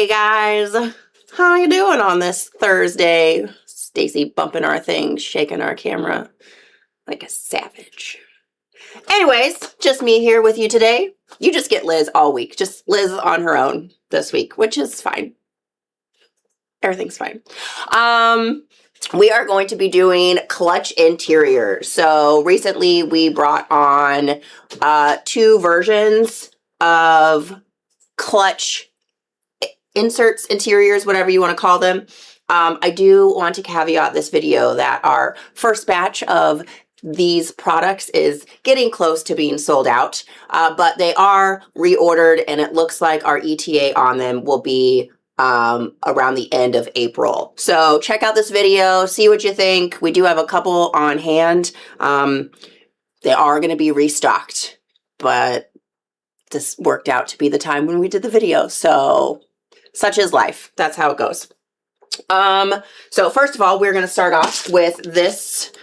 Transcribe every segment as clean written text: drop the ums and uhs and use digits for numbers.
Hey guys, how you doing on this Thursday? Stacy bumping our thing, shaking our camera like a savage. Anyways, just me here with you today. You just get Liz all week. Just Liz on her own this week, which is fine. Everything's fine. We are going to be doing clutch interior. So recently we brought on 2 versions of clutch inserts, interiors, whatever you want to call them. I do want to caveat this video that our first batch of these products is getting close to being sold out, but they are reordered and it looks like our ETA on them will be around the end of April. So check out this video, see what you think. We do have a couple on hand. They are going to be restocked, but this worked out to be the time when we did the video. So such is life. That's how it goes. So first of all, we're going to start off with this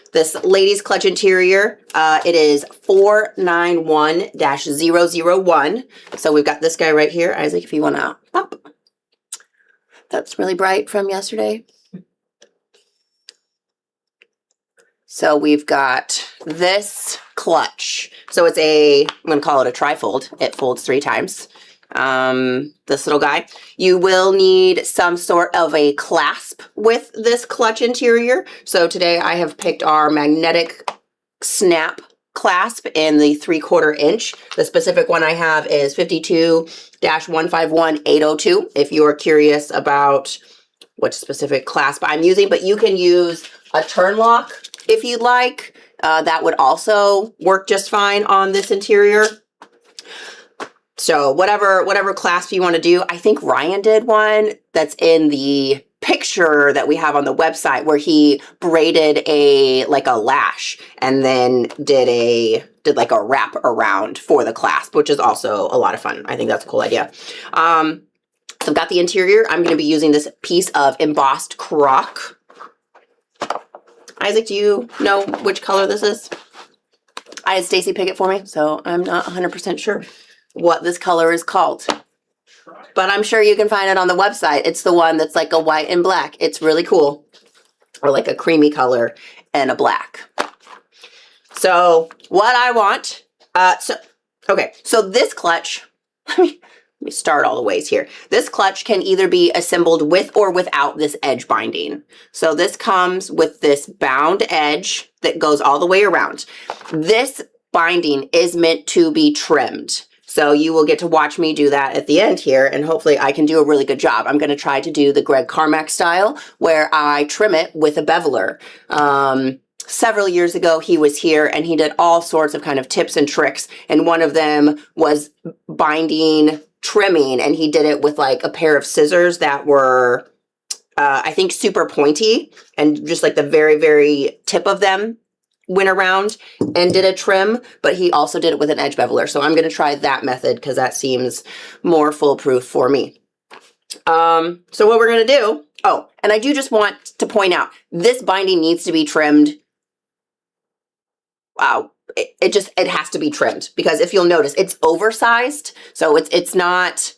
ladies clutch interior. It is 491-001. So we've got this guy right here. Isaac, if you want to pop. That's really bright from yesterday. So we've got this clutch. So it's I'm going to call it a trifold. It folds 3 times. This little guy. You will need some sort of a clasp with this clutch interior. So today I have picked our magnetic snap clasp in the 3/4 inch. The specific one I have is 52-151802 if you are curious about what specific clasp I'm using, but you can use a turn lock if you'd like. That would also work just fine on this interior. So whatever clasp you want to do. I think Ryan did one that's in the picture that we have on the website where he braided like a lash and then did like a wrap around for the clasp, which is also a lot of fun. I think that's a cool idea. So I've got the interior. I'm going to be using this piece of embossed croc. Isaac, do you know which color this is? I had Stacy pick it for me, so I'm not 100% sure what this color is called, but I'm sure you can find it on the website. It's the one that's like a white and black. It's really cool, or like a creamy color and a black. So what I want, so this clutch, let me start all the ways here. This clutch can either be assembled with or without this edge binding. So this comes with this bound edge that goes all the way around. This binding is meant to be trimmed. So you will get to watch me do that at the end here, and hopefully I can do a really good job. I'm going to try to do the Greg Carmack style where I trim it with a beveler. Several years ago, he was here and he did all sorts of kind of tips and tricks, and one of them was binding trimming, and he did it with like a pair of scissors that were, I think, super pointy, and just like the very, very tip of them went around and did a trim, but he also did it with an edge beveler. So I'm going to try that method because that seems more foolproof for me. So what we're going to do, and I do just want to point out, this binding needs to be trimmed. Wow. It has to be trimmed because if you'll notice, it's oversized. So it's not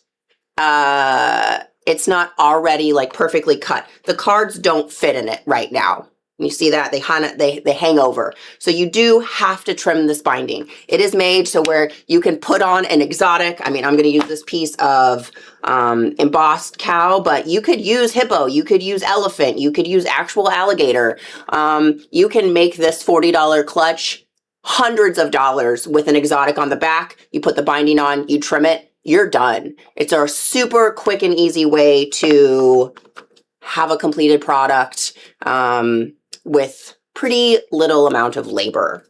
already like perfectly cut. The cards don't fit in it right now. You see that they hang over. So you do have to trim this binding. It is made so where you can put on an exotic. I mean, I'm going to use this piece of embossed cow, but you could use hippo. You could use elephant. You could use actual alligator. You can make this $40 clutch hundreds of dollars with an exotic on the back. You put the binding on, you trim it, you're done. It's a super quick and easy way to have a completed product with pretty little amount of labor.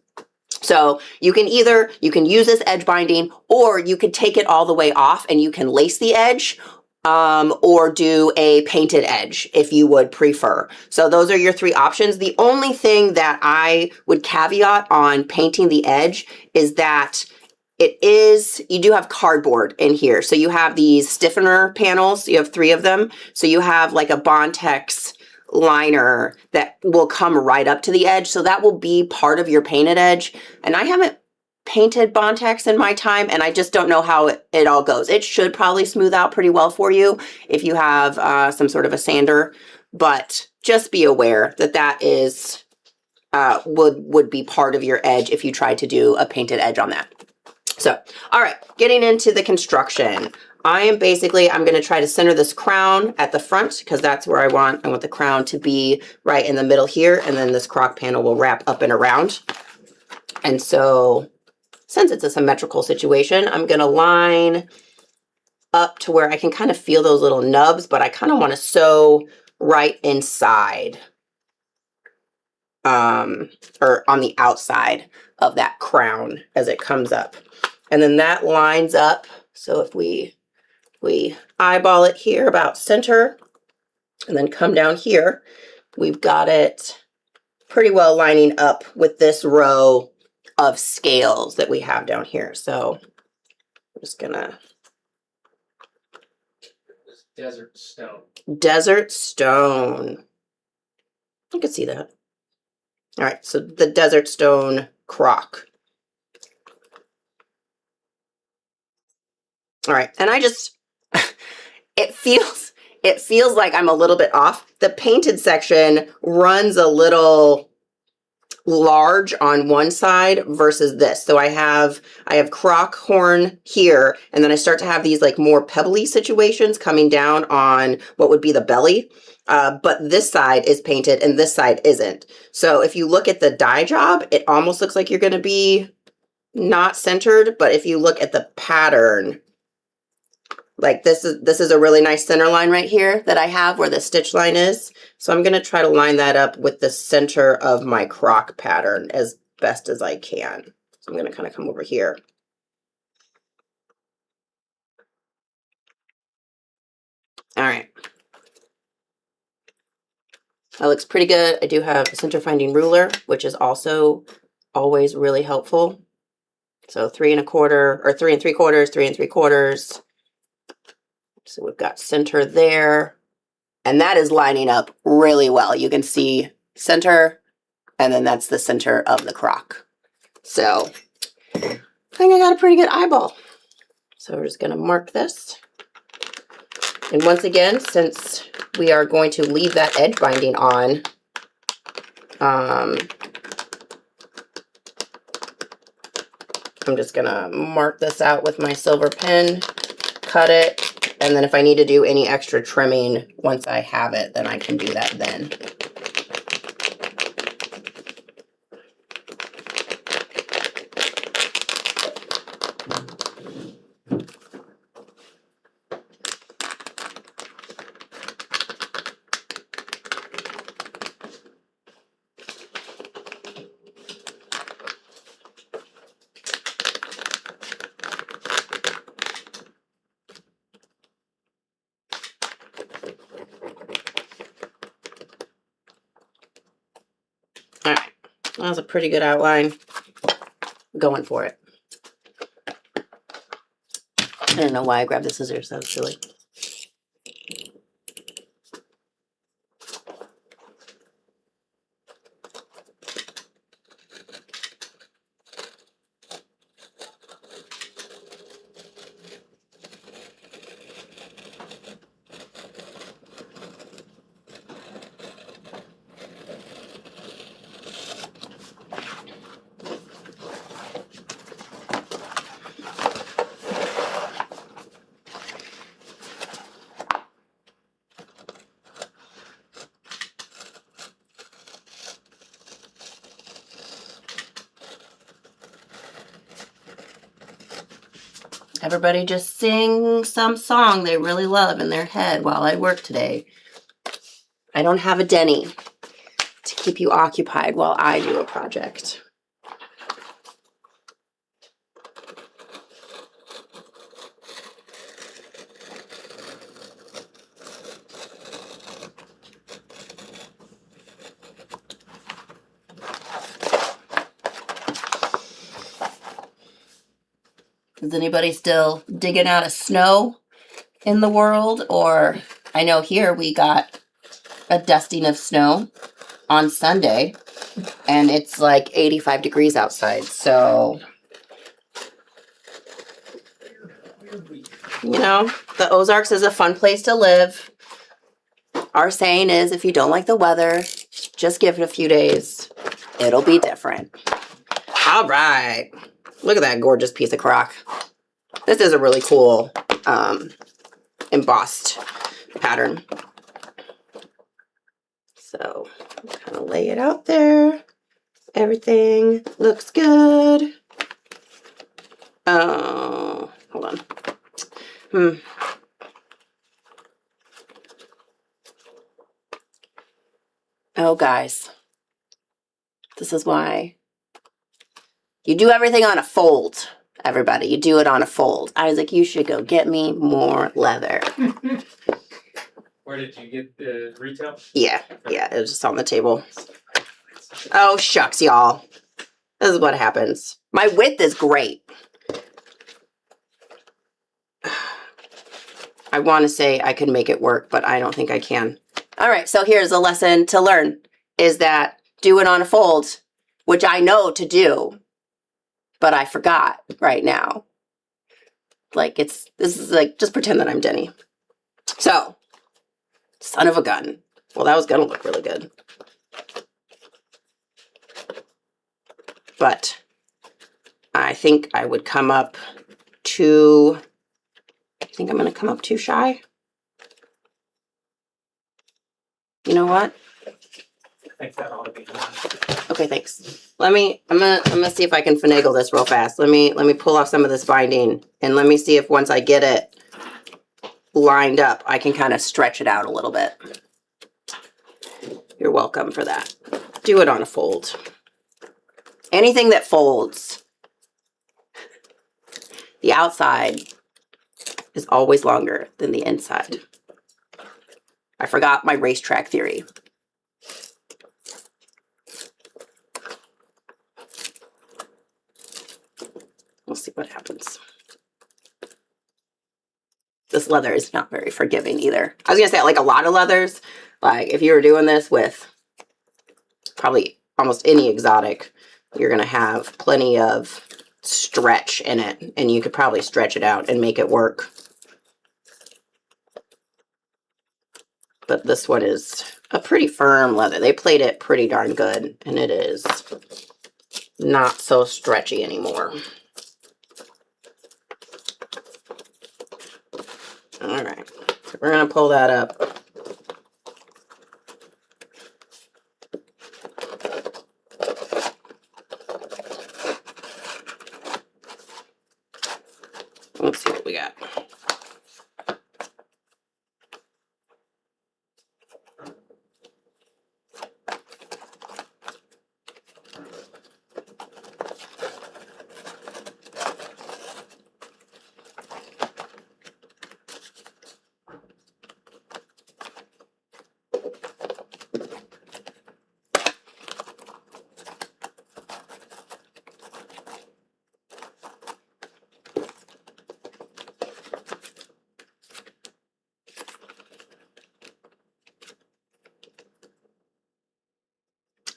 So you can use this edge binding, or you could take it all the way off and you can lace the edge, or do a painted edge if you would prefer. So those are your 3 options. The only thing that I would caveat on painting the edge is that you do have cardboard in here. So you have these stiffener panels. You have 3 of them. So you have like a Bontex liner that will come right up to the edge. So that will be part of your painted edge. And I haven't painted Bontex in my time, and I just don't know how it all goes. It should probably smooth out pretty well for you if you have some sort of a sander, but just be aware that that is would be part of your edge if you tried to do a painted edge on that. So, all right, getting into the construction. I'm going to try to center this crown at the front because that's where I want the crown to be right in the middle here, and then this crock panel will wrap up and around. And so, since it's a symmetrical situation, I'm going to line up to where I can kind of feel those little nubs, but I kind of want to sew right inside. Or on the outside of that crown as it comes up. And then that lines up. So if we eyeball it here about center and then come down here, we've got it pretty well lining up with this row of scales that we have down here. So I'm just gonna. Desert stone. Desert stone. You can see that. All right, so the desert stone crock. All right, and I just, it feels like I'm a little bit off. The painted section runs a little large on one side versus this. So I have crock horn here, and then I start to have these like more pebbly situations coming down on what would be the belly. But this side is painted and this side isn't. So if you look at the dye job, it almost looks like you're going to be not centered. But if you look at the pattern, like this is a really nice center line right here that I have where the stitch line is. So I'm going to try to line that up with the center of my crock pattern as best as I can. So I'm going to kind of come over here. All right. That looks pretty good. I do have a center finding ruler, which is also always really helpful. So 3 1/4 or 3 3/4, 3 3/4. So we've got center there, and that is lining up really well. You can see center, and then that's the center of the crock. So I think I got a pretty good eyeball. So we're just going to mark this. And once again, since we are going to leave that edge binding on, I'm just going to mark this out with my silver pen, cut it, and then if I need to do any extra trimming once I have it, then I can do that then. All right, that was a pretty good outline. Going for it. I don't know why I grabbed the scissors, that was silly. Everybody just sing some song they really love in their head while I work today. I don't have a Denny to keep you occupied while I do a project. Is anybody still digging out of snow in the world? Or I know here we got a dusting of snow on Sunday and it's like 85 degrees outside. So you know, the Ozarks is a fun place to live. Our saying is, if you don't like the weather, just give it a few days. It'll be different. All right. Look at that gorgeous piece of crock. This is a really cool embossed pattern. So kind of lay it out there. Everything looks good. Oh, hold on. Oh, guys. This is why you do everything on a fold, everybody. You do it on a fold. I was like, you should go get me more leather. Where did you get the retail? Yeah, it was just on the table. Oh, shucks, y'all. This is what happens. My width is great. I want to say I could make it work, but I don't think I can. All right, so here's a lesson to learn, is that do it on a fold, which I know to do, but I forgot right now. Like, this is like, just pretend that I'm Denny. So, son of a gun. Well, that was gonna look really good. But I think I would come up too, I think I'm gonna come up too shy. You know what? I think that ought to be enough. Okay, thanks. I'm gonna see if I can finagle this real fast. Let me pull off some of this binding, and let me see if once I get it lined up, I can kind of stretch it out a little bit. You're welcome for that. Do it on a fold. Anything that folds, the outside is always longer than the inside. I forgot my racetrack theory. We'll see what happens. This leather is not very forgiving either. I was gonna say, like a lot of leathers, like if you were doing this with probably almost any exotic, you're gonna have plenty of stretch in it, and you could probably stretch it out and make it work. But this one is a pretty firm leather. They played it pretty darn good, and it is not so stretchy anymore. All right, so we're gonna pull that up. Let's see what we got.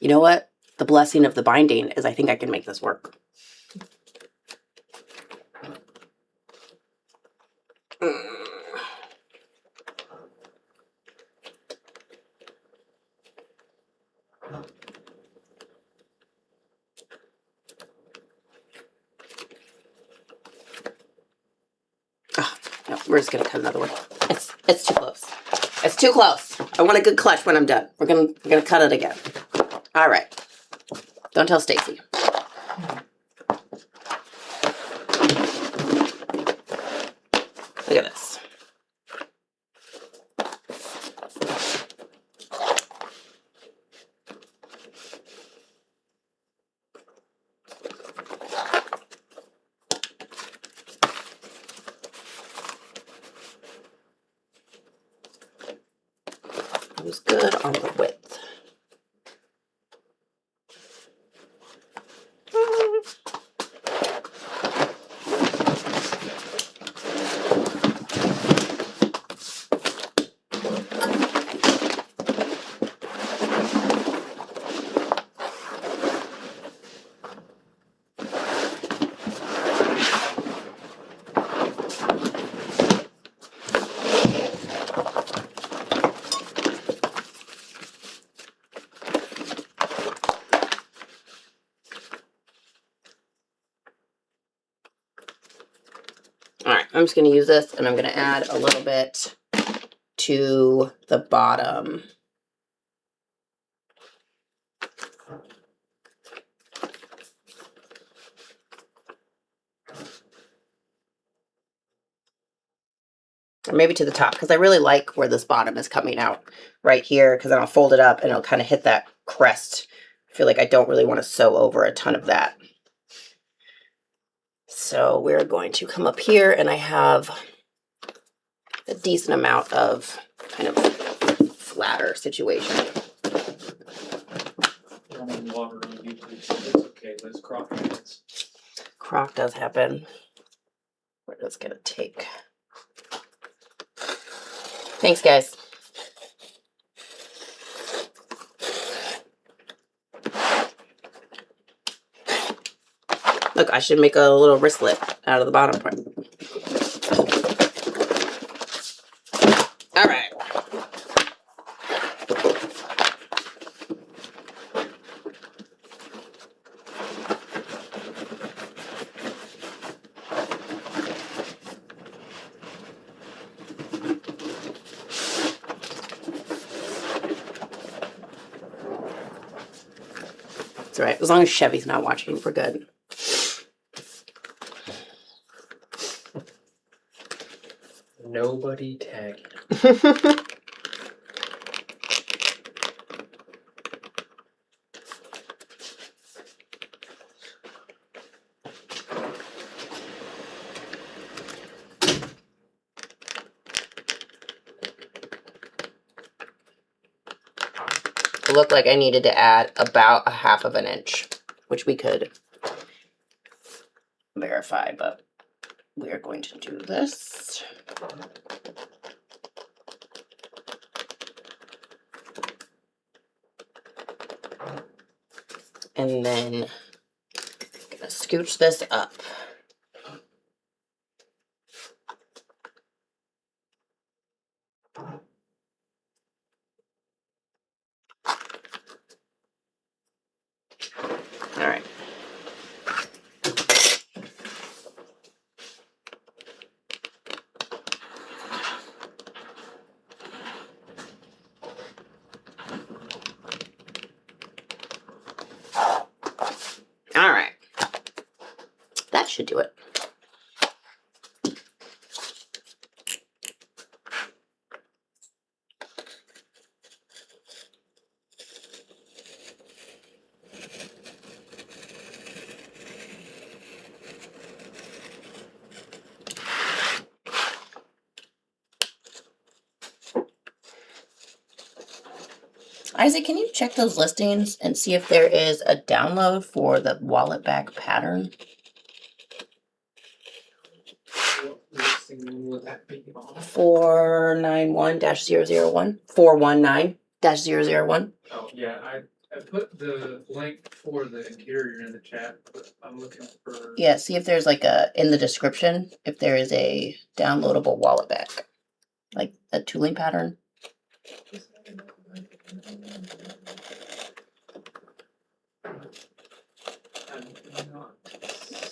You know what? The blessing of the binding is I think I can make this work. Oh, no, we're just gonna cut another one. It's too close. It's too close. I want a good clutch when I'm done. We're gonna cut it again. All right. Don't tell Stacy. Look at this. It was good on the width. I'm just going to use this and I'm going to add a little bit to the bottom. Or maybe to the top, because I really like where this bottom is coming out right here, because then I'll fold it up and it'll kind of hit that crest. I feel like I don't really want to sew over a ton of that. So we're going to come up here, and I have a decent amount of kind of flatter situation. Water on YouTube, so it's okay. Let's crock it. Crock does happen. We're just gonna take. Thanks, guys. Look, I should make a little wristlet out of the bottom part. All right. That's right. As long as Chevy's not watching, we're good. Nobody tagging. It looked like I needed to add about 1/2 inch, which we could verify, but we are going to do this. And then I'm gonna scooch this up. All right. All right. That should do it. Isaac, can you check those listings and see if there is a download for the wallet back pattern? What listing would that be on? 491-001? 419-001? Oh, yeah, I put the link for the interior in the chat, but I'm looking for. Yeah, see if there's like a, in the description, if there is a downloadable wallet back. Like a tooling pattern.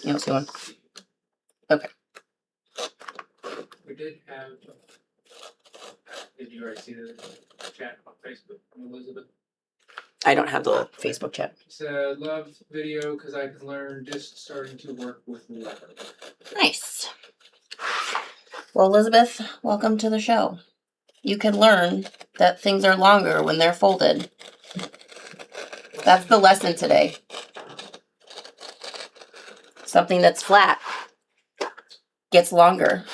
You don't see one? Okay. We did have. Did you already see the chat on Facebook from Elizabeth? I don't have the Facebook chat. She said, love video because I can learn just starting to work with leather. Nice. Well, Elizabeth, welcome to the show. You can learn that things are longer when they're folded. That's the lesson today. Something that's flat gets longer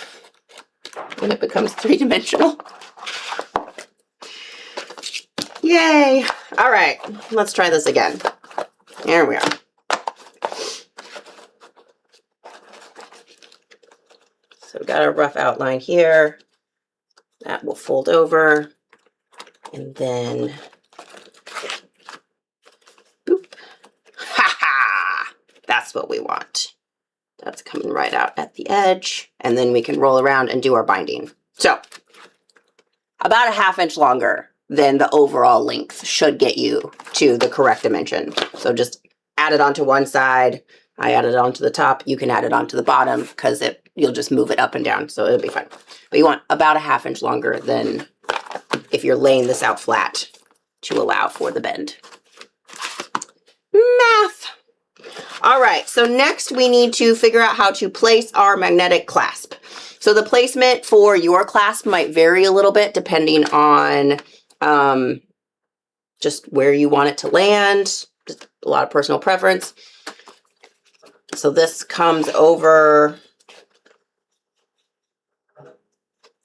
when it becomes three-dimensional. Yay! All right, let's try this again. There we are. So we've got a rough outline here. That will fold over. And then, boop. Ha ha! That's what we want. That's coming right out at the edge. And then we can roll around and do our binding. So, about 1/2 inch longer than the overall length should get you to the correct dimension. So just add it onto one side. I added it onto the top. You can add it onto the bottom because it you'll just move it up and down, so it'll be fine. But you want about a 1/2 inch longer than if you're laying this out flat to allow for the bend. Math. All right, so next we need to figure out how to place our magnetic clasp. So the placement for your clasp might vary a little bit depending on just where you want it to land, just a lot of personal preference. So this comes over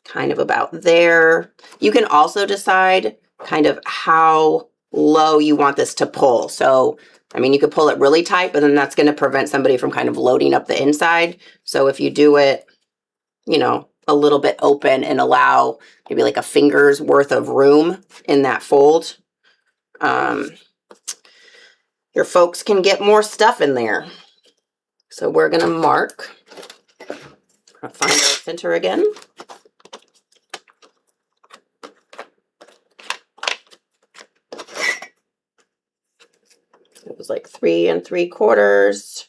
kind of about there. You can also decide kind of how low you want this to pull. So, I mean, you could pull it really tight, but then that's going to prevent somebody from kind of loading up the inside. So if you do it, you know, a little bit open and allow maybe like a finger's worth of room in that fold, your folks can get more stuff in there. So we're going to mark, I'll find our center again. It was like 3 3/4.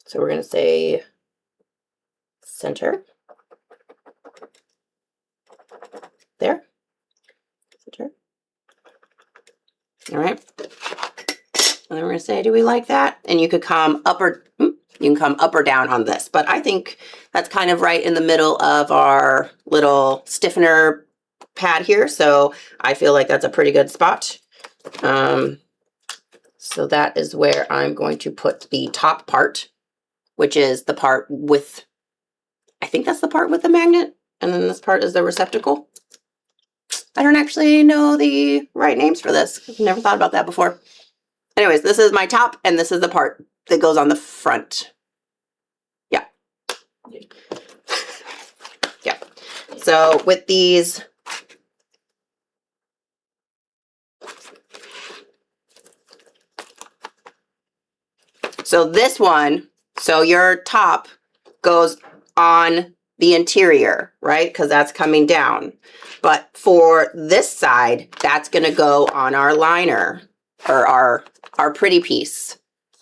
So we're going to say center. There. Center. All right. And then we're going to say, do we like that? And you could come up or you can come up or down on this, but I think that's kind of right in the middle of our little stiffener pad here. So I feel like that's a pretty good spot. So that is where I'm going to put the top part, which is the part with, I think that's the part with the magnet. And then this part is the receptacle. I don't actually know the right names for this. I've never thought about that before. Anyways, this is my top and this is the part that goes on the front. Yeah. Yeah. So with these, so this one, so your top goes on the interior, right? Because that's coming down. But for this side, that's going to go on our liner or our pretty piece,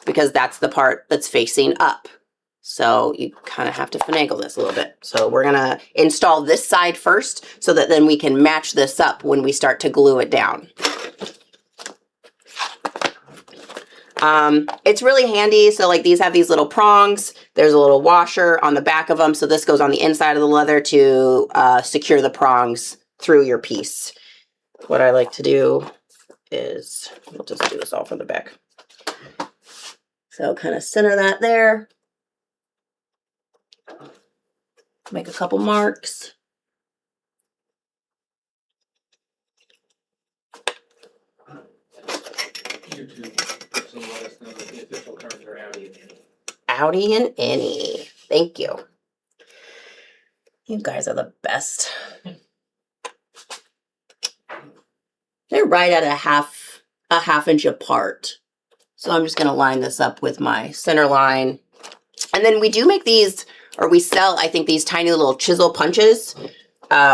because that's the part that's facing up. So you kind of have to finagle this a little bit. So we're going to install this side first so that then we can match this up when we start to glue it down. It's really handy. So like these have these little prongs. There's a little washer on the back of them. So this goes on the inside of the leather to secure the prongs through your piece. What I like to do is, we'll just do this all from the back. So kind of center that there. Make a couple marks. YouTube person let us know that the official terms are outie and innie. Outie and innie. Thank you. You guys are the best. They're right at a half inch apart. So I'm just going to line this up with my center line. And then we do make these, or we sell, I think, these tiny little chisel punches,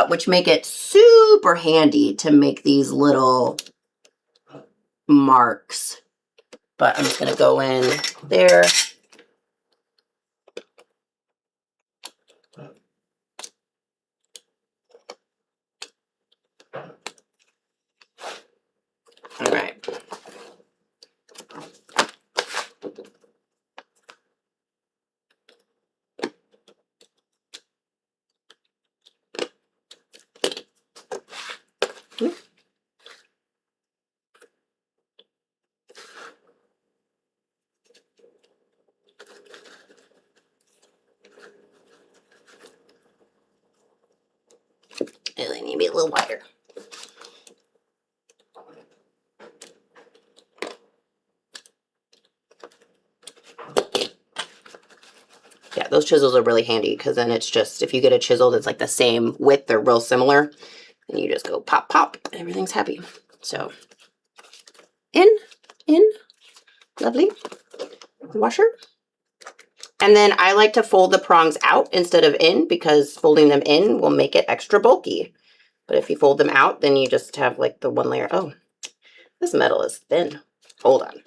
which make it super handy to make these little marks. But I'm just going to go in there. All right. They need to be a little wider. Yeah, those chisels are really handy because then it's just, if you get a chisel that's like the same width or real similar, then you just go pop, pop, and everything's happy. So, in, lovely, washer. And then I like to fold the prongs out instead of in, because folding them in will make it extra bulky. But if you fold them out, then you just have like the one layer. Oh, this metal is thin. Hold on.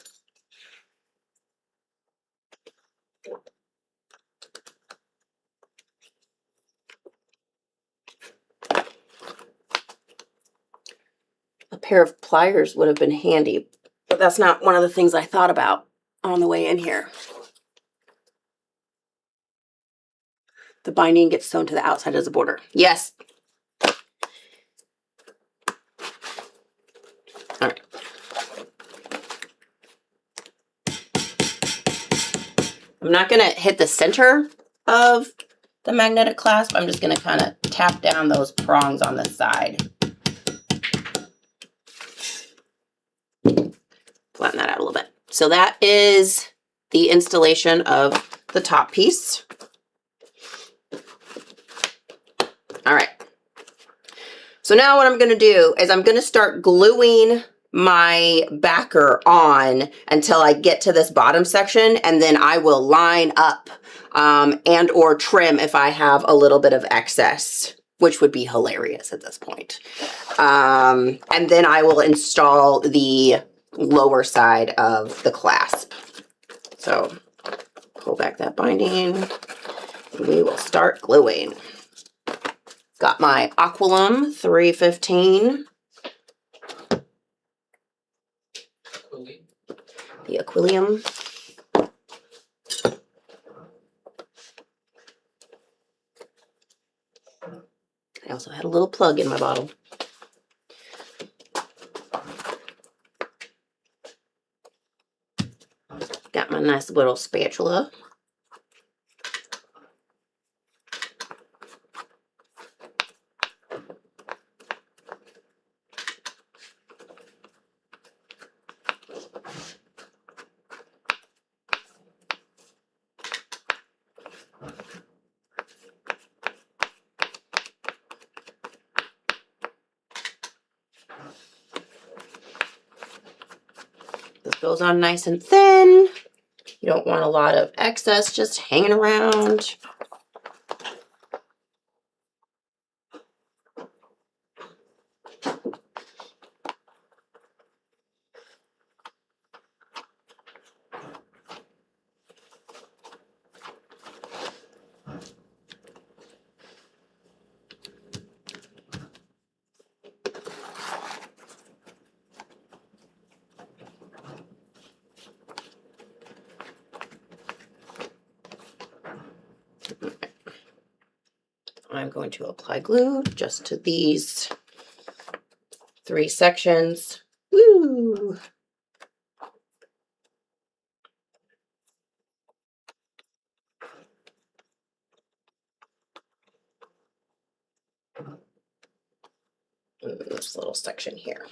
A pair of pliers would have been handy, but that's not one of the things I thought about on the way in here. The binding gets sewn to the outside as a border. Yes. All right. I'm not going to hit the center of the magnetic clasp. I'm just going to kind of tap down those prongs on the side. Flatten that out a little bit. So that is the installation of the top piece. All right. So now what I'm going to do is I'm going to start gluing my backer on until I get to this bottom section, and then I will line up and or trim if I have a little bit of excess, which would be hilarious at this point. And then I will install the lower side of the clasp. So pull back that binding. We will start gluing. Got my Aquilum 315. The Aquilium. I also had a little plug in my bottle. Got my nice little spatula. This goes on nice and thin. You don't want a lot of excess just hanging around. I'm going to apply glue just to these 3 sections. Woo! And this little section here.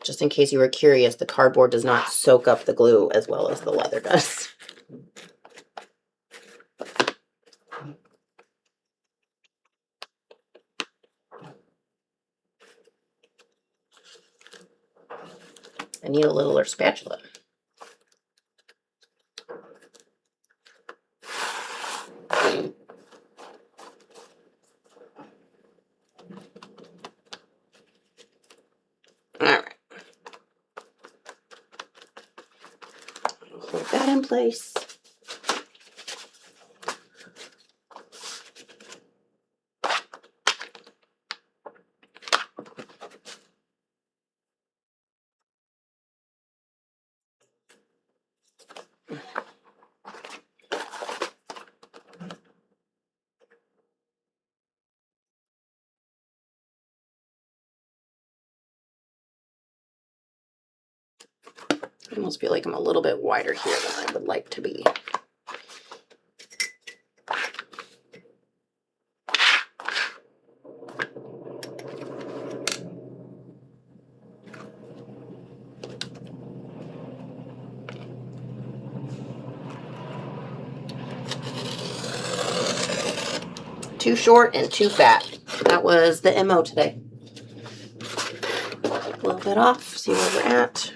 Just in case you were curious, the cardboard does not soak up the glue as well as the leather does. I need a littler spatula. All right. Hold that in place. I almost feel like I'm a little bit wider here than I would like to be. Too short and too fat. That was the MO today. A little bit off, see where we're at.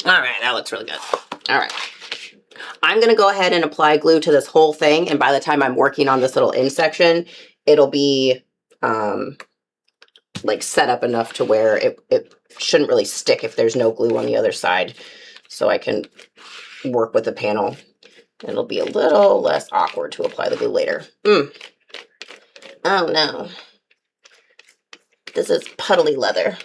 All right, that looks really good. All right. I'm going to go ahead and apply glue to this whole thing. And by the time I'm working on this little end section, it'll be like set up enough to where it shouldn't really stick if there's no glue on the other side. So I can work with the panel. It'll be a little less awkward to apply the glue later. Oh no. This is puddly leather.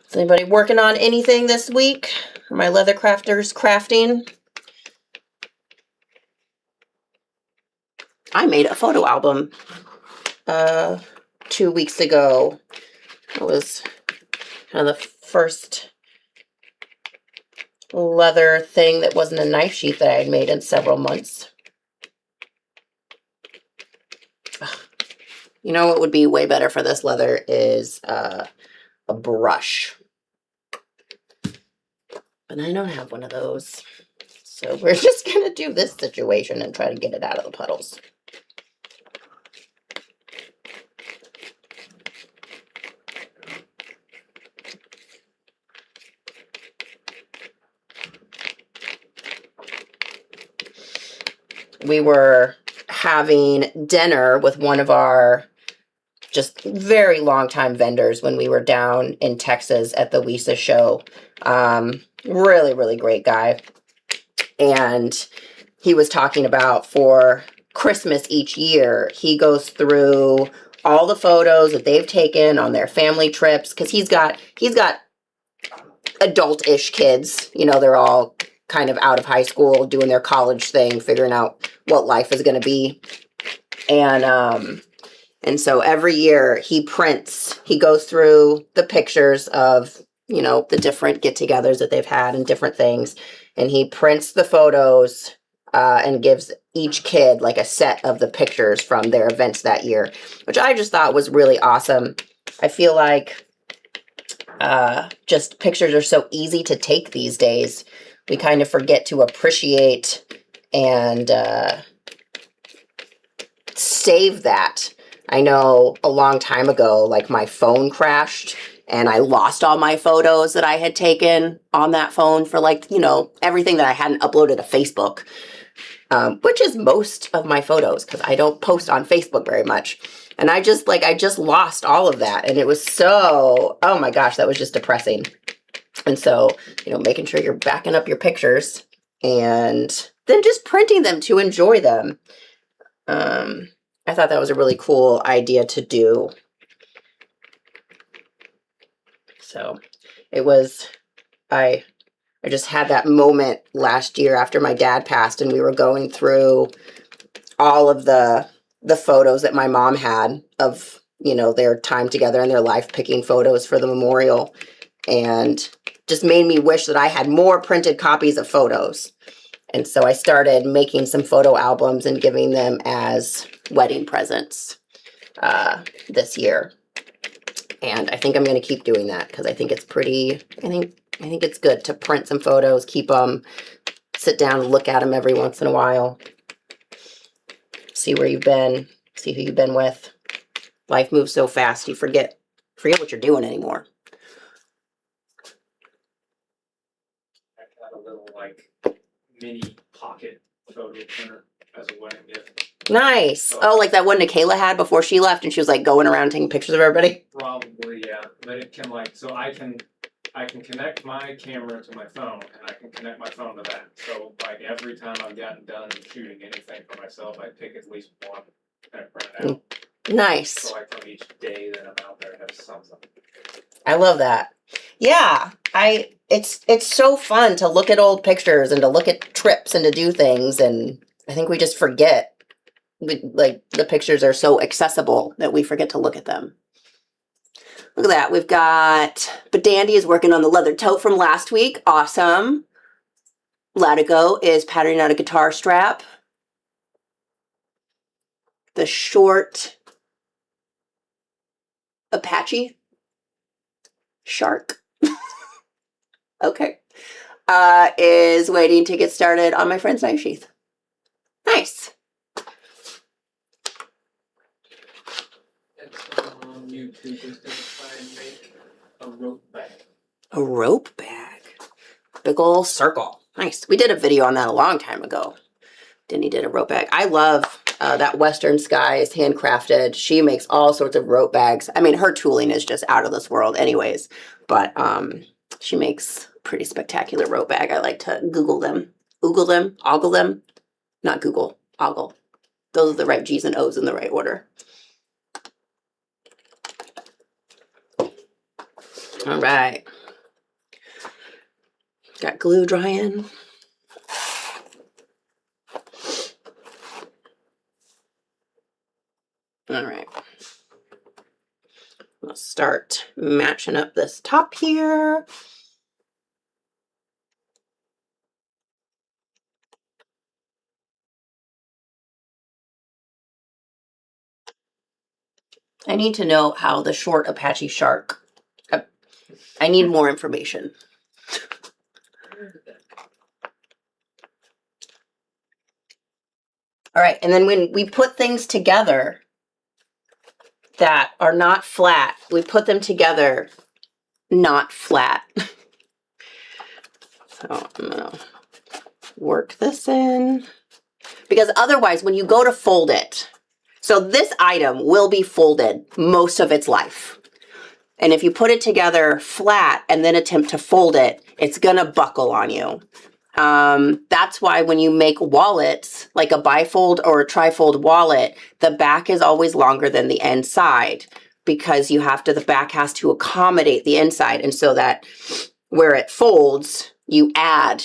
Is anybody working on anything this week? Are my leather crafters crafting? I made a photo album 2 weeks ago. It was kind of the first leather thing that wasn't a knife sheath that I had made in several months. You know what would be way better for this leather is a brush. But I don't have one of those. So we're just going to do this situation and try to get it out of the puddles. We were having dinner with one of our just very long time vendors when we were down in Texas at the WISA show. Really, really great guy. And he was talking about for Christmas each year, he goes through all the photos that they've taken on their family trips, because he's got adult-ish kids. You know, they're all kind of out of high school, doing their college thing, figuring out what life is going to be. And so every year he goes through the pictures of, you know, the different get-togethers that they've had and different things. And he prints the photos and gives each kid like a set of the pictures from their events that year, which I just thought was really awesome. I feel like just pictures are so easy to take these days. We kind of forget to appreciate and save that. I know a long time ago, like my phone crashed and I lost all my photos that I had taken on that phone for, like, you know, everything that I hadn't uploaded to Facebook, which is most of my photos because I don't post on Facebook very much. And I just lost all of that. And it was so, oh my gosh, that was just depressing. And so, you know, making sure you're backing up your pictures and then just printing them to enjoy them. I thought that was a really cool idea to do. So it was, I just had that moment last year after my dad passed, and we were going through all of the photos that my mom had of, you know, their time together in their life, picking photos for the memorial, and just made me wish that I had more printed copies of photos. And so I started making some photo albums and giving them as wedding presents this year. And I think I'm going to keep doing that because I think it's pretty, I think it's good to print some photos, keep them, sit down and look at them every once in a while. See where you've been, see who you've been with. Life moves so fast, you forget what you're doing anymore. I got a little, like, mini pocket photo printer as a wedding gift. Nice. Oh, like that one Nikayla had before she left, and she was like going around taking pictures of everybody. Probably, yeah. But it can, like, so I can connect my camera to my phone, and I can connect my phone to that. So, like, every time I've gotten done shooting anything for myself, I pick at least one and I print it out. Nice. So, like, from each day that I'm out there, I have something. I love that. Yeah, it's so fun to look at old pictures and to look at trips and to do things, and I think we just forget. Like, the pictures are so accessible that we forget to look at them. Look at that. We've got, but Dandy is working on the leather tote from last week. Awesome. Latigo is patterning out a guitar strap. The short Apache shark. Okay. Is waiting to get started on my friend's knife sheath. Nice. She's just gonna try and make a rope bag. A rope bag. Big ol' circle. Nice. We did a video on that a long time ago. Denny did a rope bag. I love that Western Skies handcrafted. She makes all sorts of rope bags. I mean, her tooling is just out of this world anyways. But she makes pretty spectacular rope bag. I like to Google them. Oogle them. Ogle them. Not Google. Ogle. Those are the right G's and O's in the right order. All right. Got glue drying. All right. I'll start matching up this top here. I need to know how the short Apache shark. I need more information. All right, and then when we put things together that are not flat, we put them together not flat. So I'm gonna work this in. Because otherwise, when you go to fold it, so this item will be folded most of its life. And if you put it together flat and then attempt to fold it, it's gonna buckle on you. That's why when you make wallets, like a bifold or a trifold wallet, the back is always longer than the inside because the back has to accommodate the inside. And so that where it folds, you add,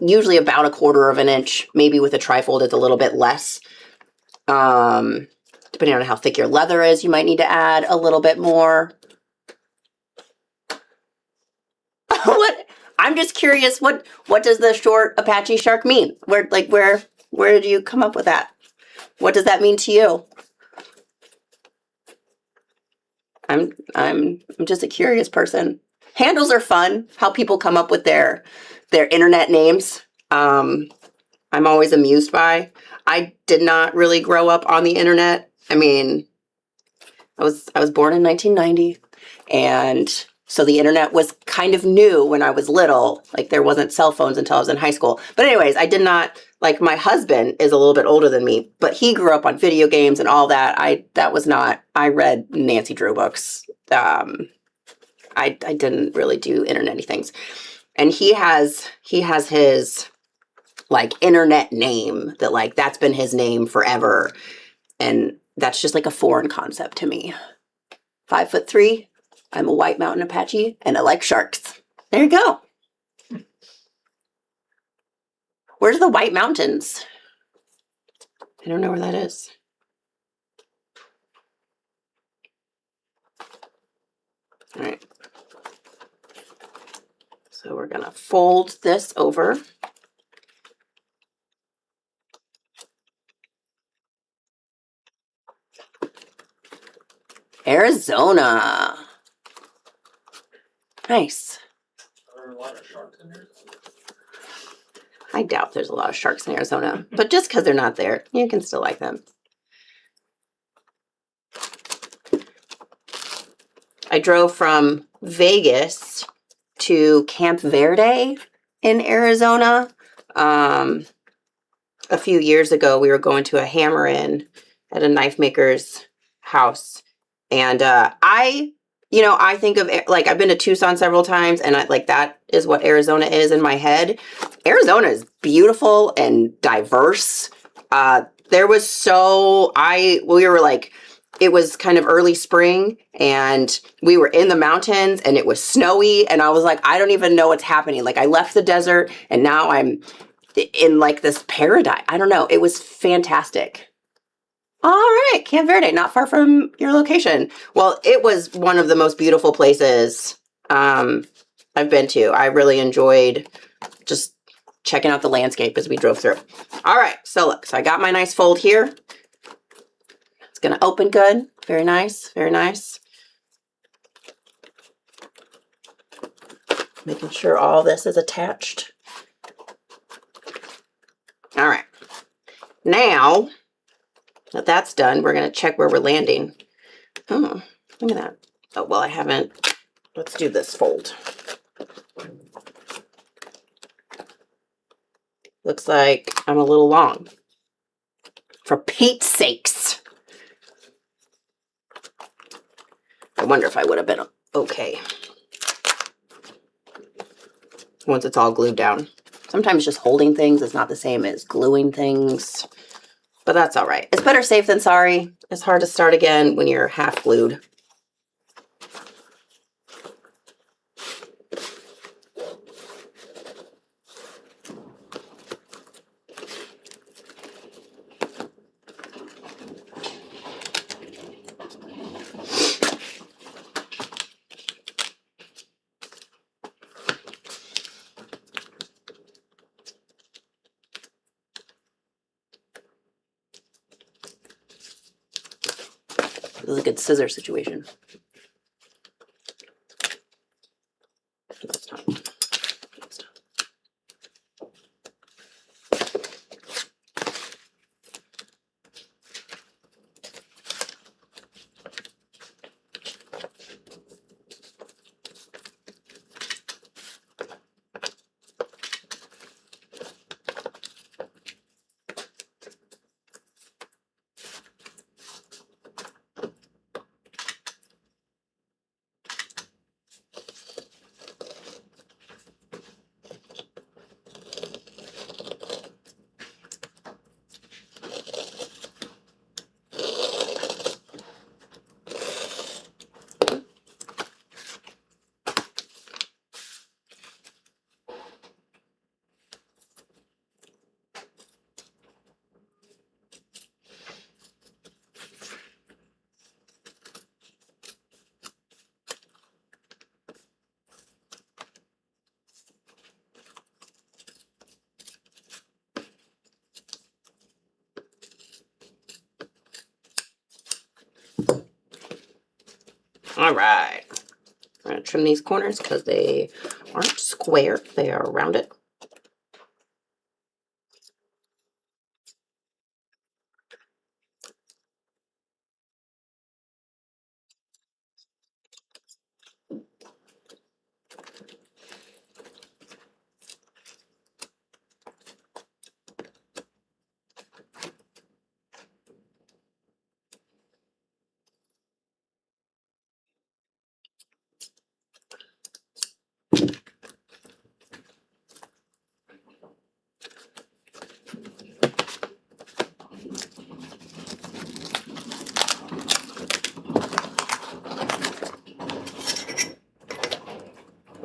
usually about 1/4 of an inch, maybe with a trifold it's a little bit less. Depending on how thick your leather is, you might need to add a little bit more. What? I'm just curious, what does the short Apache shark mean? Where did you come up with that? What does that mean to you? I'm just a curious person. Handles are fun, how people come up with their internet names. I'm always amused by. I did not really grow up on the internet. I mean, I was born in 1990, and so the internet was kind of new when I was little. Like, there wasn't cell phones until I was in high school. But anyways, I did not, like, my husband is a little bit older than me, but he grew up on video games and all that. I read Nancy Drew books. I didn't really do internet-y things. And he has his, like, internet name that, like, that's been his name forever. And that's just like a foreign concept to me. 5'3". I'm a White Mountain Apache, and I like sharks. There you go. Where's the White Mountains? I don't know where that is. All right. So we're gonna fold this over. Arizona. Nice. Are there a lot of sharks in here? I doubt there's a lot of sharks in Arizona, but just because they're not there, you can still like them. I drove from Vegas to Camp Verde in Arizona. A few years ago, we were going to a hammer-in at a knife maker's house. And I think of, like, I've been to Tucson several times, and that is what Arizona is in my head. Arizona is beautiful and diverse. We were like, it was kind of early spring, and we were in the mountains, and it was snowy, and I was like, I don't even know what's happening. Like, I left the desert, and now I'm in, like, this paradise. I don't know. It was fantastic. All right, Camp Verde, not far from your location. Well, it was one of the most beautiful places I've been to. I really enjoyed just checking out the landscape as we drove through. All right, so look, so I got my nice fold here. It's gonna open good. Very nice, very nice. Making sure all this is attached. All right, now that that's done, we're gonna check where we're landing. Oh, Look at that. Oh, well, I haven't. Let's do this fold. Looks like I'm a little long. For Pete's sakes. I wonder if I would have been okay once it's all glued down. Sometimes just holding things is not the same as gluing things, but that's all right. It's better safe than sorry. It's hard to start again when you're half glued. This is a good scissor situation. That's not. All right. I'm going to trim these corners because they aren't square. They are rounded.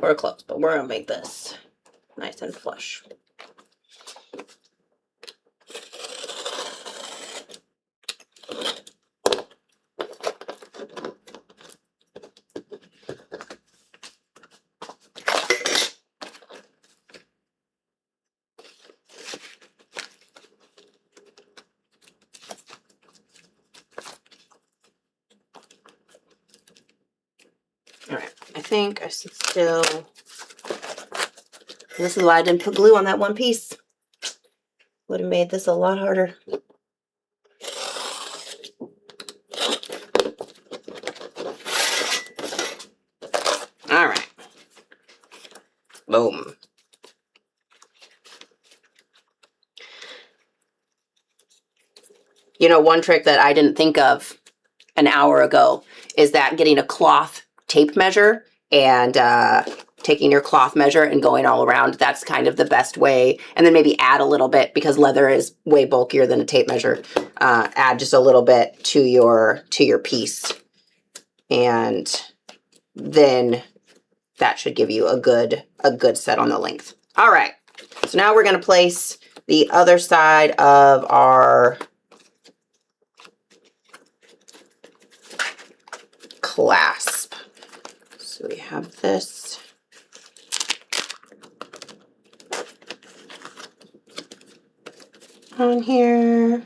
We're close, but we're going to make this nice and flush. All right, I think I should still. This is why I didn't put glue on that one piece. Would have made this a lot harder. All right. Boom. You know, one trick that I didn't think of an hour ago is that getting a cloth tape measure and taking your cloth measure and going all around. That's kind of the best way. And then maybe add a little bit, because leather is way bulkier than a tape measure. Add just a little bit to your piece, and then that should give you a good set on the length. All right, so now we're going to place the other side of our clasp. So we have this. On here.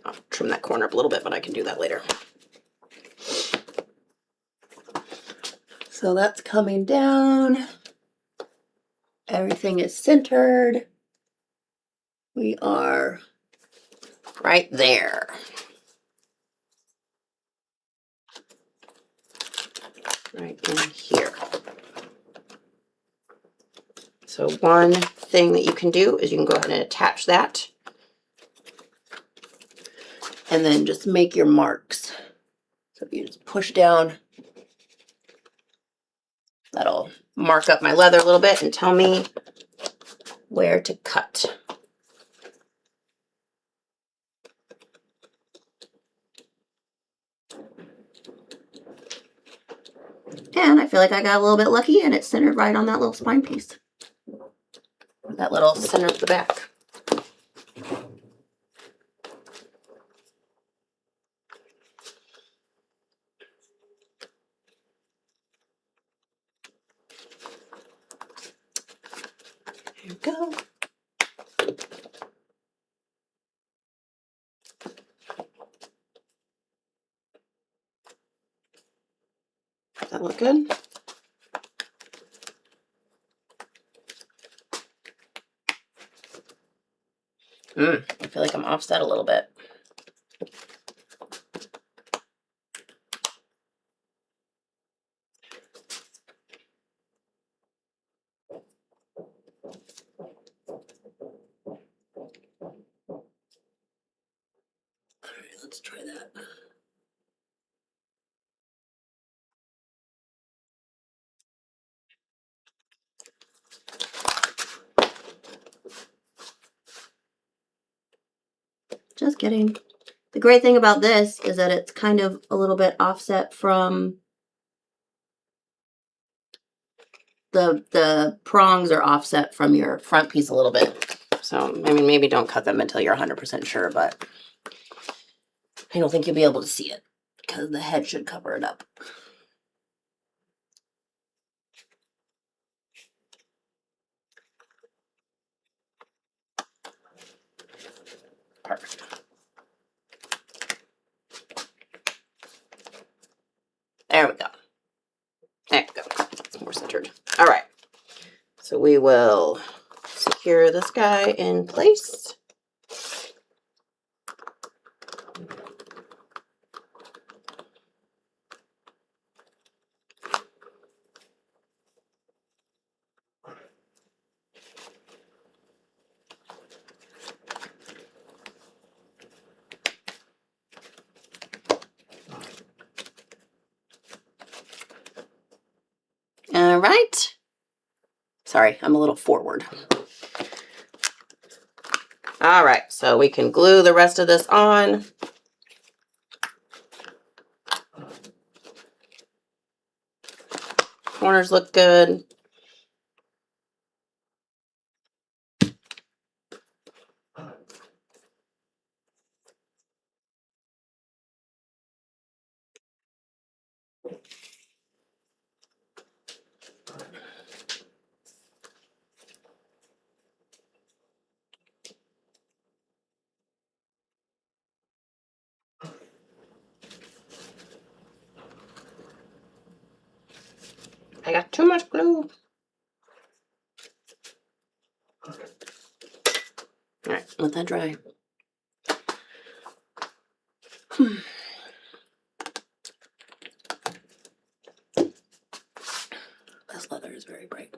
I'll trim that corner up a little bit, but I can do that later. So that's coming down. Everything is centered. We are right there. right in here. So one thing that you can do is you can go ahead and attach that. And then just make your marks. So if you just push down, that'll mark up my leather a little bit and tell me where to cut. And I feel like I got a little bit lucky and it's centered right on that little spine piece. That little center of the back. There we go. Does that look good? I feel like I'm offset a little bit. All right, let's try that. Just kidding. The great thing about this is that it's kind of a little bit offset from the prongs are offset from your front piece a little bit. So, I mean, maybe don't cut them until you're 100% sure, but I don't think you'll be able to see it because the head should cover it up. Perfect. There we go. There we go. It's more centered. All right. So we will secure this guy in place. All right. Sorry, I'm a little forward. All right, so we can glue the rest of this on. Corners look good. I got too much glue. All right, let that dry. This leather is very bright.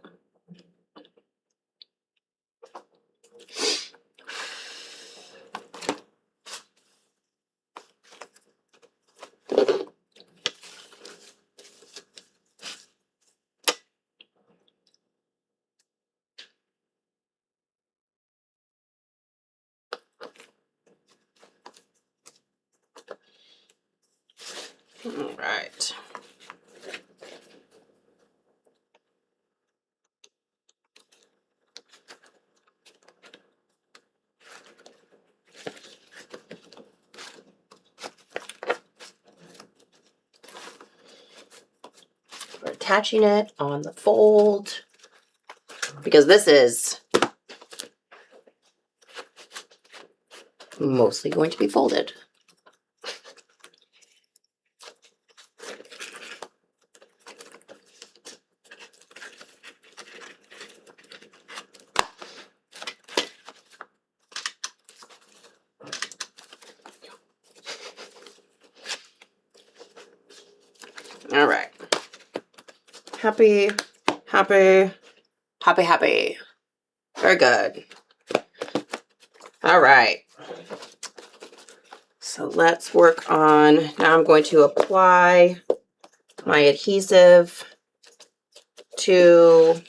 All right. We're attaching it on the fold because this is mostly going to be folded. All right. Happy, happy, happy, happy. Very good. All right. So let's work on, now I'm going to apply my adhesive to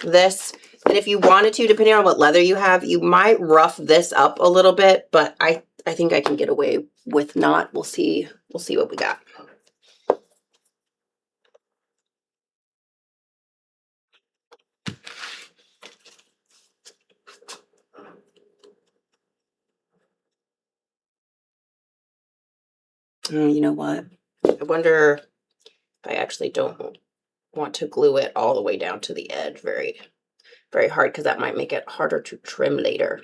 this. And if you wanted to, depending on what leather you have, you might rough this up a little bit, but I think I can get away with not. We'll see what we got. You know what? I wonder if I actually don't want to glue it all the way down to the edge very, very hard, because that might make it harder to trim later.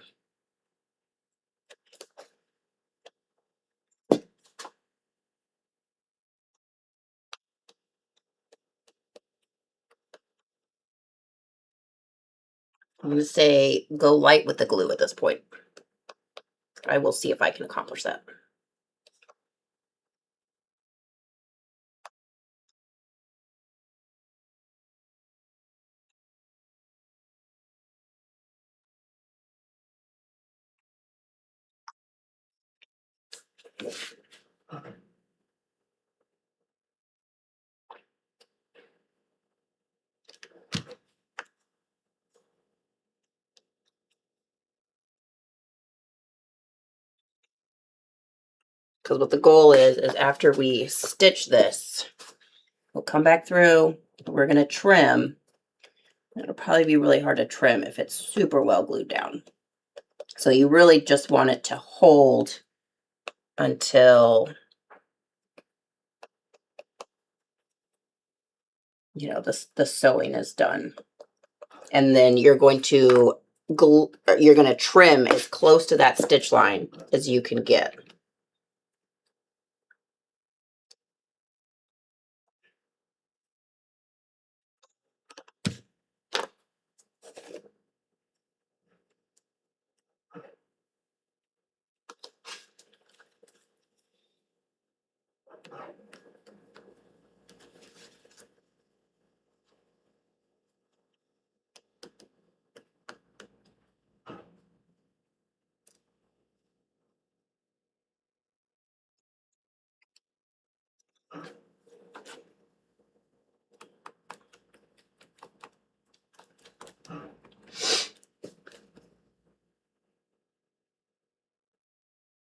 I'm going to say go light with the glue at this point. I will see if I can accomplish that. Because what the goal is after we stitch this, we'll come back through, we're going to trim. It'll probably be really hard to trim if it's super well glued down. So you really just want it to hold until, you know, the sewing is done. And then you're going to trim as close to that stitch line as you can get.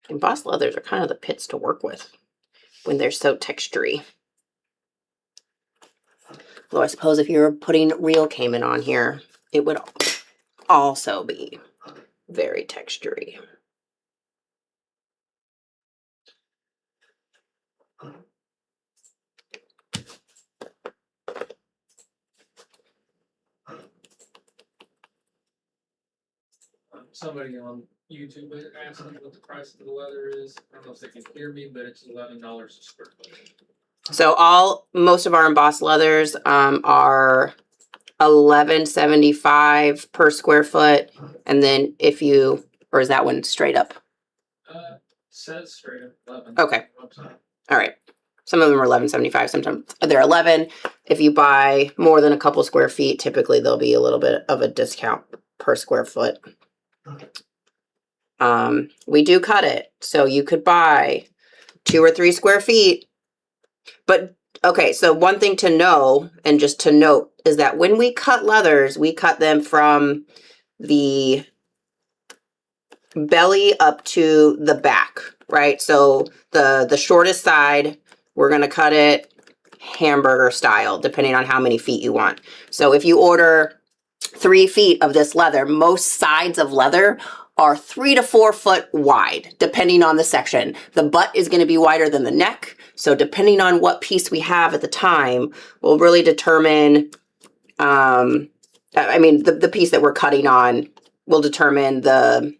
Embossed leathers are kind of the pits to work with when they're so textury. Though I suppose if you were putting real caiman on here, it would also be very textury. Somebody on YouTube asked me what the price of the leather is. I don't know if they can hear me, but it's $11 a square foot. So most of our embossed leathers are $11.75 per square foot, and then or is that one straight up? Says straight up 11. Okay. All right. Some of them are $11.75. Sometimes they're 11. If you buy more than a couple square feet, typically there'll be a little bit of a discount per square foot. We do cut it, so you could buy 2 or 3 square feet. But okay, so one thing to know, and just to note, is that when we cut leathers, we cut them from the belly up to the back, right? So the shortest side, we're going to cut it hamburger style, depending on how many feet you want. So if you order 3 feet of this leather, most sides of leather are 3 to 4 foot wide, depending on the section. The butt is going to be wider than the neck. So depending on what piece we have at the time, will really determine, the piece that we're cutting on will determine the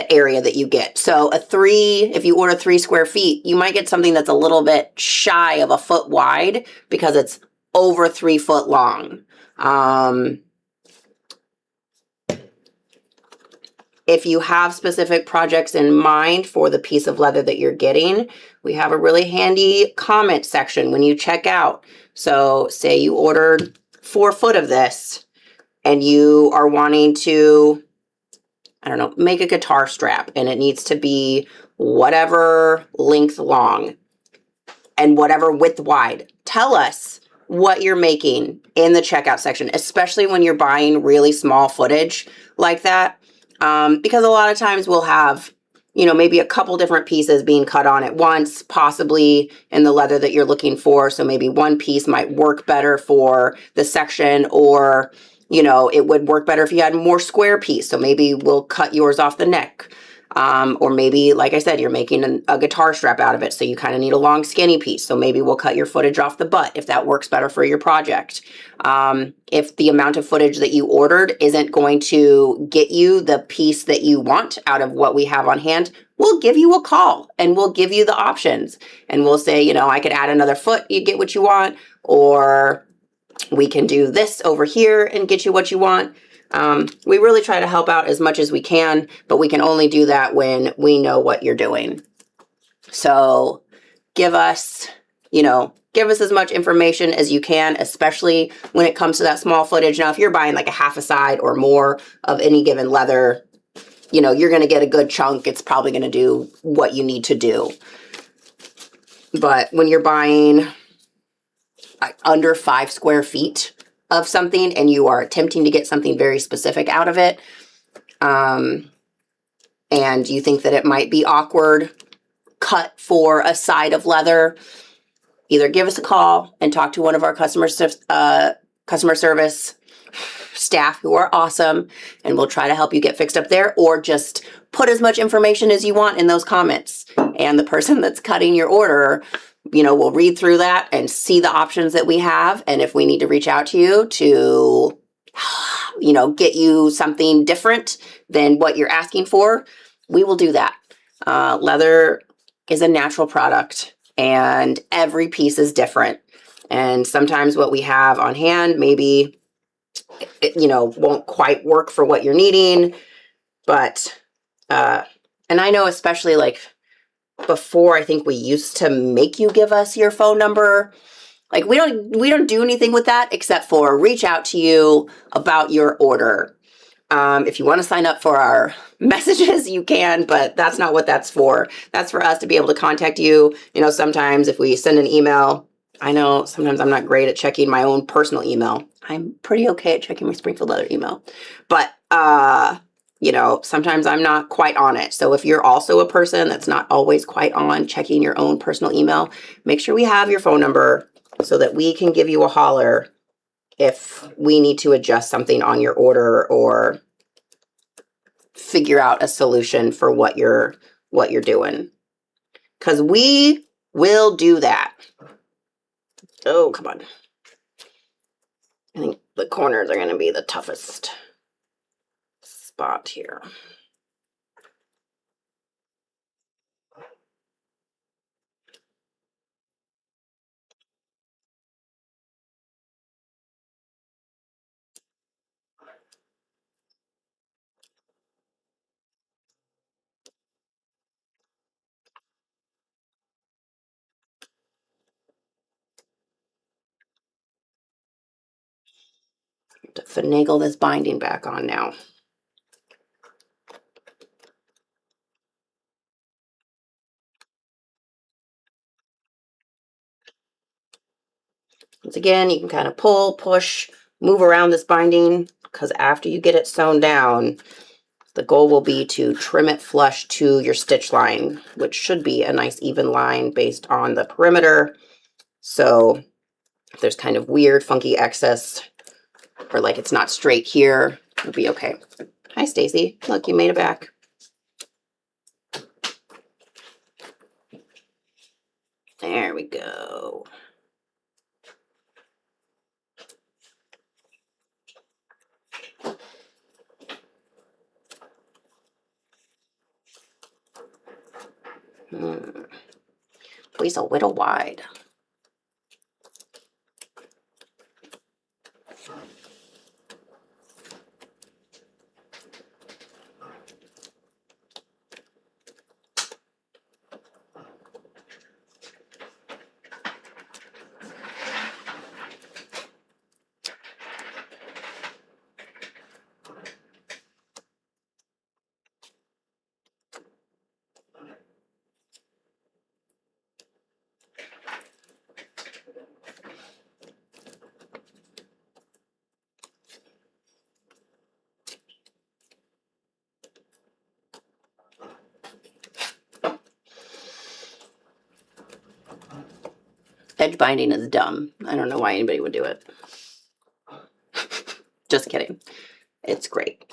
area that you get. So if you order 3 square feet, you might get something that's a little bit shy of a foot wide because it's over 3 foot long. if you have specific projects in mind for the piece of leather that you're getting, we have a really handy comment section when you check out. So say you ordered 4 foot of this and you are wanting to, I don't know, make a guitar strap, and it needs to be whatever length long and whatever width wide. Tell us what you're making in the checkout section, especially when you're buying really small footage like that. Because a lot of times we'll have, you know, maybe a couple different pieces being cut on at once, possibly in the leather that you're looking for. So maybe one piece might work better for the section, or, you know, it would work better if you had more square piece. So maybe we'll cut yours off the neck. Or maybe, like I said, you're making a guitar strap out of it, so you kind of need a long skinny piece. So maybe we'll cut your footage off the butt if that works better for your project. If the amount of footage that you ordered isn't going to get you the piece that you want out of what we have on hand, we'll give you a call and we'll give you the options. And we'll say, you know, I could add another foot, you get what you want, or we can do this over here and get you what you want. We really try to help out as much as we can, but we can only do that when we know what you're doing. So give us, you know, give us as much information as you can, especially when it comes to that small footage. Now, if you're buying like a half a side or more of any given leather, you know, you're going to get a good chunk. It's probably going to do what you need to do. But when you're buying under 5 square feet of something and you are attempting to get something very specific out of it, and you think that it might be awkward cut for a side of leather, either give us a call and talk to one of our customer service staff who are awesome, and we'll try to help you get fixed up there, or just put as much information as you want in those comments. And the person that's cutting your order, you know, we'll read through that and see the options that we have. And if we need to reach out to you to, you know, get you something different than what you're asking for, we will do that. Leather is a natural product and every piece is different. And sometimes what we have on hand, maybe, you know, won't quite work for what you're needing. But, and I know especially like before, I think we used to make you give us your phone number. Like we don't do anything with that except for reach out to you about your order. If you want to sign up for our messages, you can, but that's not what that's for. That's for us to be able to contact you. You know, sometimes if we send an email, I know sometimes I'm not great at checking my own personal email. I'm pretty okay at checking my Springfield Leather email, but, you know, sometimes I'm not quite on it. So if you're also a person that's not always quite on checking your own personal email, make sure we have your phone number so that we can give you a holler if we need to adjust something on your order or figure out a solution for what you're doing. Because we will do that. Oh, come on. I think the corners are going to be the toughest spot here. To finagle this binding back on now. Once again, you can kind of pull, push, move around this binding, because after you get it sewn down, the goal will be to trim it flush to your stitch line, which should be a nice even line based on the perimeter. So if there's kind of weird, funky excess, or like it's not straight here, it'll be okay. Hi, Stacy. Look, you made it back. There we go. Please a little wide. edge binding is dumb. I don't know why anybody would do it. Just kidding. It's great.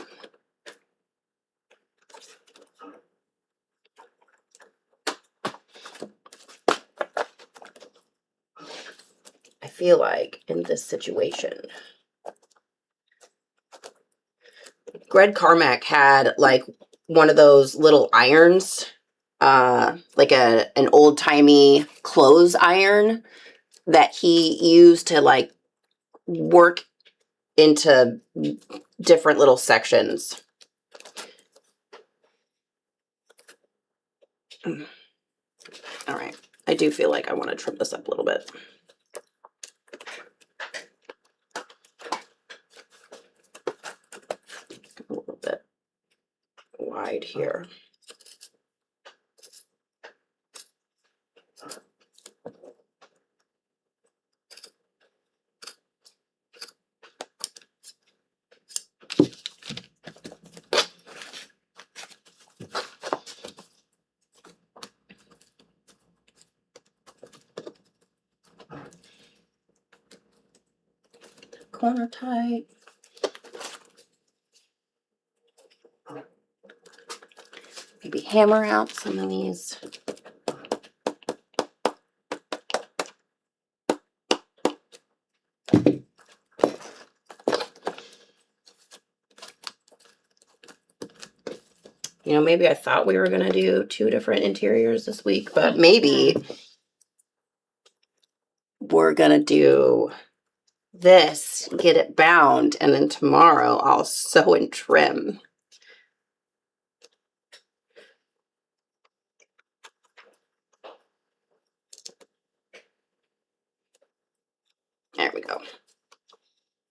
I feel like in this situation, Greg Carmack had like one of those little irons, like an old-timey clothes iron that he used to like work into different little sections. All right, I do feel like I want to trim this up a little bit. A little bit wide here. Corner tight. Maybe hammer out some of these. You know, maybe I thought we were going to do 2 different interiors this week, but maybe we're going to do this, get it bound, and then tomorrow I'll sew and trim. There we go.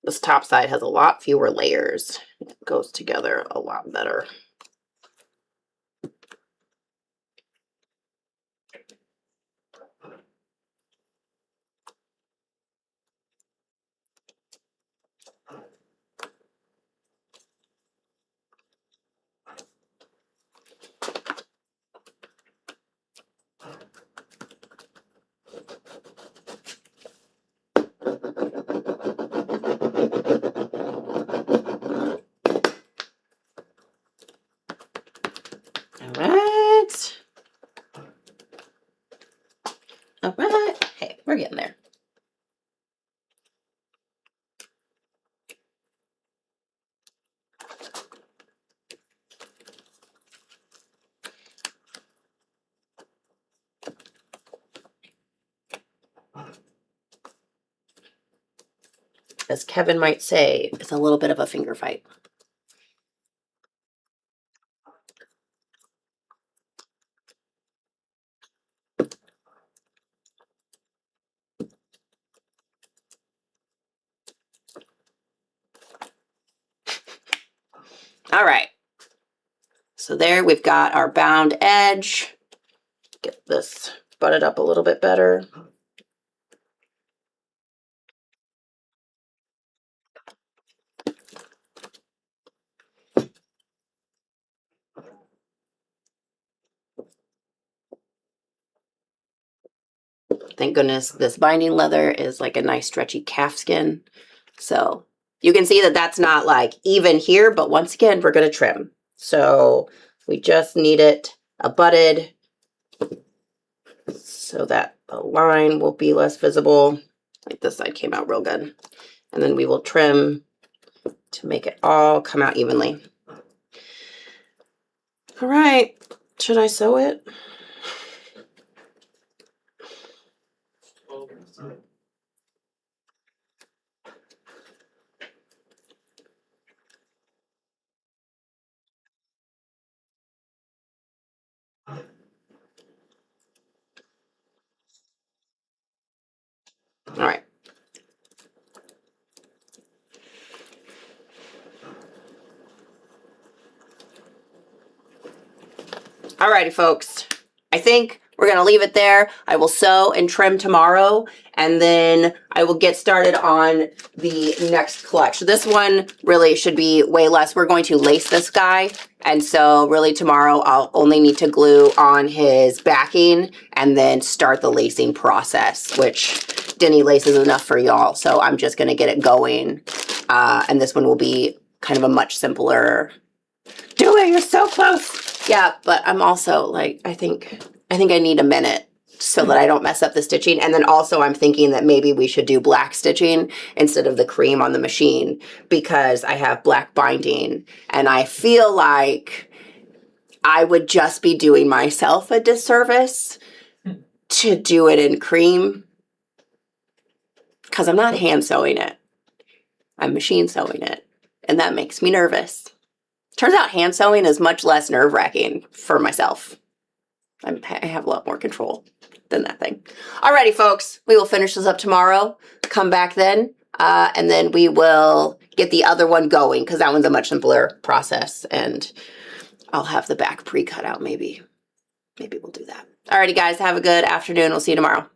This top side has a lot fewer layers. It goes together a lot better. All right. Hey, we're getting there. As Kevin might say, it's a little bit of a finger fight. All right. So there we've got our bound edge. Get this butted up a little bit better. Thank goodness this binding leather is like a nice stretchy calf skin. So you can see that that's not like even here, but once again, we're going to trim. So we just need it abutted so that the line will be less visible. Like this side came out real good. And then we will trim to make it all come out evenly. All right, should I sew it? All right. Alrighty, folks. I think we're going to leave it there. I will sew and trim tomorrow, and then I will get started on the next clutch. This one really should be way less. We're going to lace this guy, and so really tomorrow I'll only need to glue on his backing and then start the lacing process, which Denny laces enough for y'all, so I'm just going to get it going, and this one will be kind of a much simpler. Do it, you're so close. Yeah, but I'm also like, I think I need a minute so that I don't mess up the stitching. And then also I'm thinking that maybe we should do black stitching instead of the cream on the machine, because I have black binding and I feel like I would just be doing myself a disservice to do it in cream, because I'm not hand sewing it. I'm machine sewing it, and that makes me nervous. Turns out hand sewing is much less nerve-wracking for myself. I have a lot more control than that thing. Alrighty, folks, we will finish this up tomorrow. Come back then, and then we will get the other one going, because that one's a much simpler process, and I'll have the back pre-cut out maybe. Maybe we'll do that. Alrighty, guys, have a good afternoon. We'll see you tomorrow.